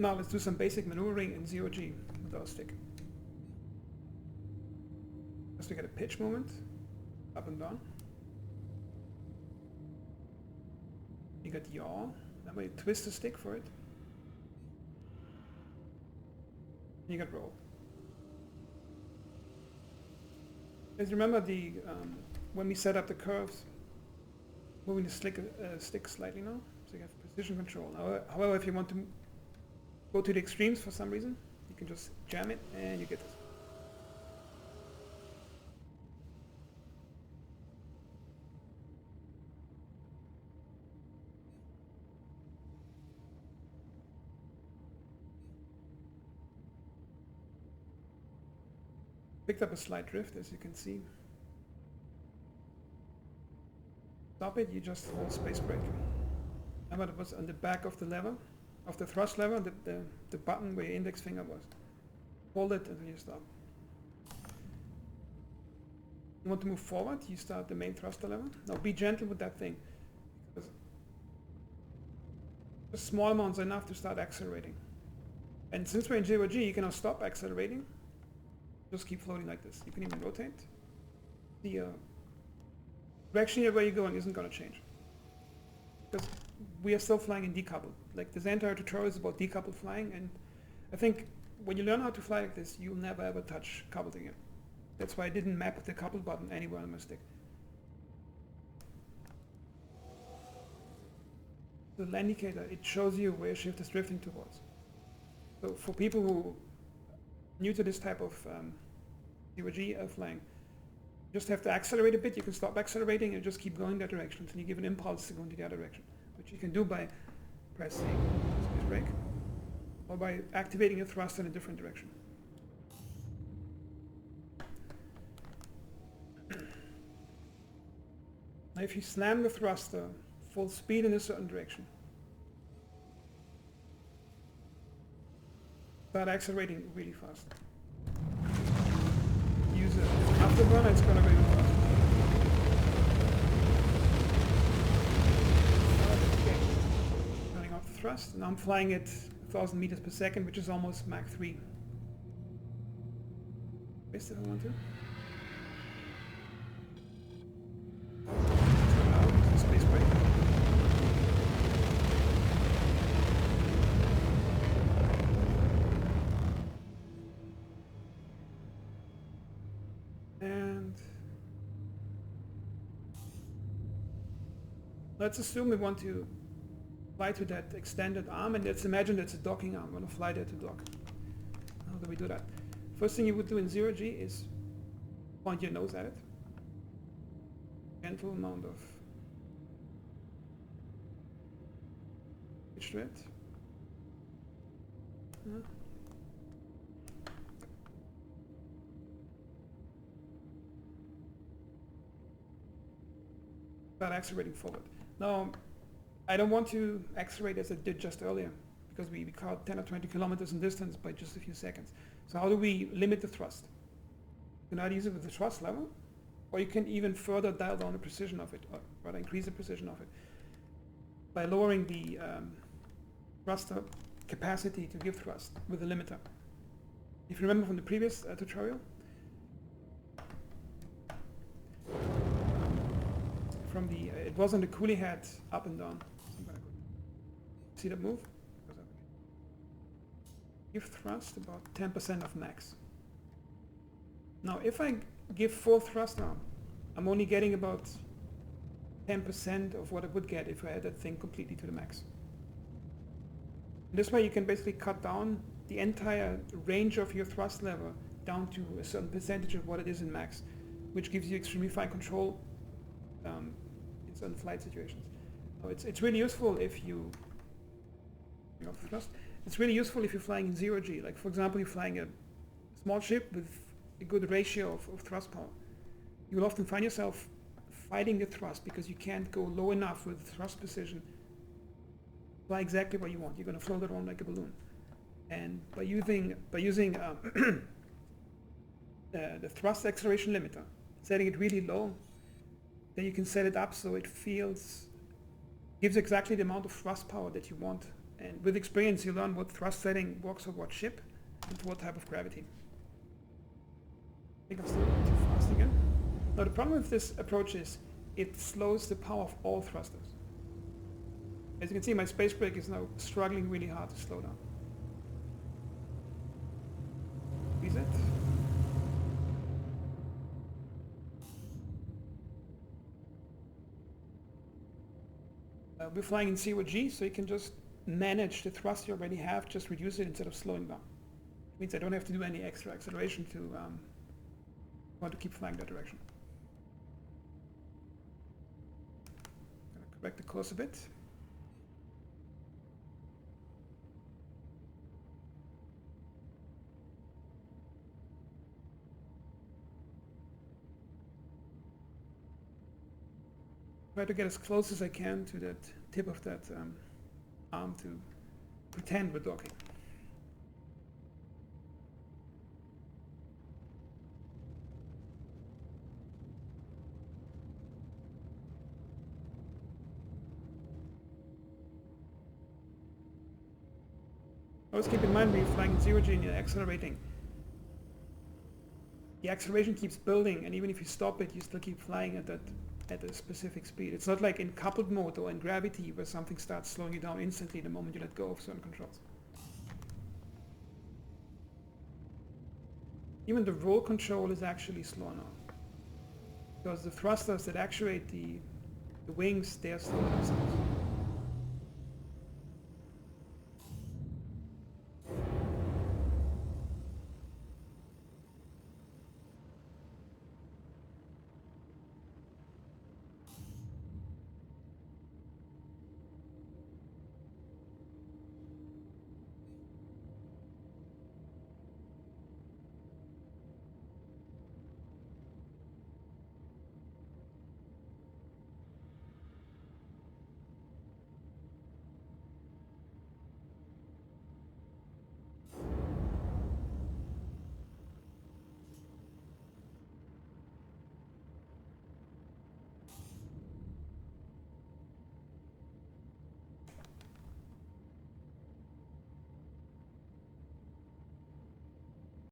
Now let's do some basic maneuvering in 0G with our stick. First we get a pitch movement, up and down. You get yaw, then we twist the stick for it. And you get roll. As you remember when we set up the curves, moving the stick slightly now, so you have precision control. However, if you want to go to the extremes for some reason, you can just jam it and you get this. Picked up a slight drift, as you can see. Stop it, you just hold space brake. Remember, it was on the back of the lever, of the thrust lever, the button where your index finger was. Hold it until you stop. You want to move forward, you start the main thruster lever. Now be gentle with that thing, because just small amounts are enough to start accelerating. And since we're in 0G, you cannot stop accelerating. Just keep floating like this. You can even rotate. The direction where you're going isn't going to change, because we are still flying in decoupled. Like, this entire tutorial is about decoupled flying, and I think when you learn how to fly like this, you'll never ever touch coupled again. That's why I didn't map the coupled button anywhere on my stick. The land indicator, it shows you where your shift is drifting towards. So for people who are new to this type of 0G flying, you just have to accelerate a bit. You can stop accelerating and just keep going that direction until you give an impulse to go into the other direction, which you can do by pressing space brake or by activating a thrust in a different direction. Now if you slam the thruster full speed in a certain direction, start accelerating really fast. Use an afterburner, it's going to go even faster. Okay. Turning off the thrust. Now I'm flying at 1,000 meters per second, which is almost Mach 3. Twist if I want to. Space brake. And let's assume we want to fly to that extended arm, and let's imagine that's a docking arm. We're going to fly there to dock. How do we do that? First thing you would do in 0G is point your nose at it. Gentle amount of pitch to it. Start accelerating forward. Now, I don't want to accelerate as I did just earlier, because we cut 10 or 20 kilometers in distance by just a few seconds. So how do we limit the thrust? You can either use it with the thrust level, or you can even further dial down the precision of it, or rather increase the precision of it, by lowering the thruster capacity to give thrust with a limiter. If you remember from the previous tutorial, from the it was on the coolie head up and down. See that move? Give thrust about 10% of max. Now if I give full thrust now, I'm only getting about 10% of what I would get if I had that thing completely to the max. This way you can basically cut down the entire range of your thrust lever down to a certain percentage of what it is in max, which gives you extremely fine control in certain flight situations. So it's really useful if you thrust. It's really useful if you're flying in 0G. Like, for example, you're flying a small ship with a good ratio of thrust power. You will often find yourself fighting the thrust because you can't go low enough with thrust precision. Fly exactly what you want. You're going to float around like a balloon. And by using the thrust acceleration limiter, setting it really low, then you can set it up so it gives exactly the amount of thrust power that you want And with experience, you learn what thrust setting works for what ship and for what type of gravity. I think I'm still going too fast again. Now the problem with this approach is it slows the power of all thrusters. As you can see, my space brake is now struggling really hard to slow down. Reset. We're flying in 0G, so you can just manage the thrust you already have, just reduce it instead of slowing down. It means I don't have to do any extra acceleration to want to keep flying that direction. Gonna correct the course a bit. Try to get as close as I can to that tip of that arm to pretend we're docking. Always keep in mind when you're flying in 0G and you're accelerating. The acceleration keeps building, and even if you stop it, you still keep flying at a specific speed. It's not like in coupled mode or in gravity where something starts slowing you down instantly the moment you let go of certain controls. Even the roll control is actually slow now, because the thrusters that actuate the wings, they are slow themselves.